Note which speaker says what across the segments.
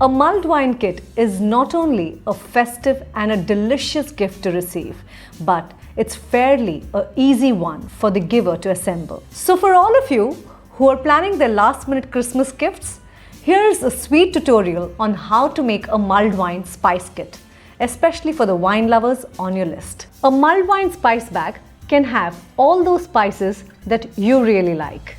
Speaker 1: A mulled wine kit is not only a festive and a delicious gift to receive, but it's fairly an easy one for the giver to assemble. So for all of you who are planning their last-minute Christmas gifts, here's a sweet tutorial on how to make a mulled wine spice kit, especially for the wine lovers on your list. A mulled wine spice bag can have all those spices that you really like.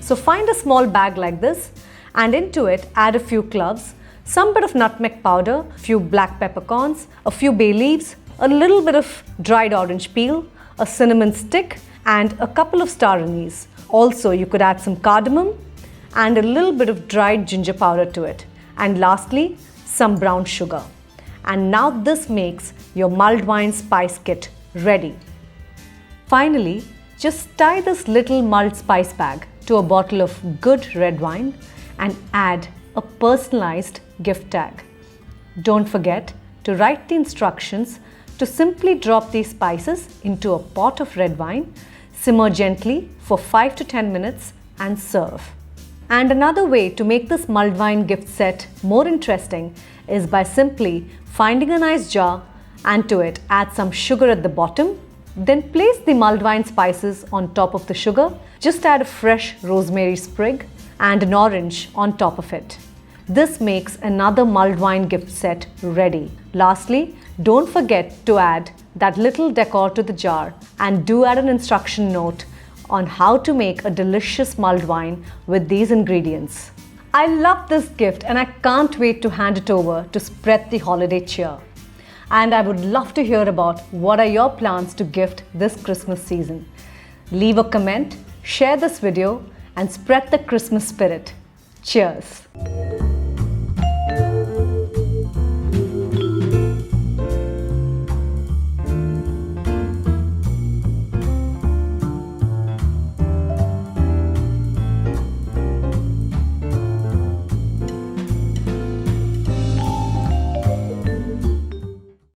Speaker 1: So find a small bag like this and into it add a few cloves, some bit of nutmeg powder, few black peppercorns, a few bay leaves, a little bit of dried orange peel, a cinnamon stick and a couple of star anise. Also you could add some cardamom and a little bit of dried ginger powder to it. And lastly, some brown sugar. And now this makes your mulled wine spice kit ready. Finally, just tie this little mulled spice bag to a bottle of good red wine and add a personalized gift tag. Don't forget to write the instructions to simply drop these spices into a pot of red wine, simmer gently for 5 to 10 minutes and serve. And another way to make this mulled wine gift set more interesting is by simply finding a nice jar and to it add some sugar at the bottom. Then place the mulled wine spices on top of the sugar. Just add a fresh rosemary sprig and an orange on top of it. This makes another mulled wine gift set ready. Lastly, don't forget to add that little decor to the jar and do add an instruction note on how to make a delicious mulled wine with these ingredients. I love this gift and I can't wait to hand it over to spread the holiday cheer. And I would love to hear about what are your plans to gift this Christmas season. Leave a comment, share this video and spread the Christmas spirit. Cheers!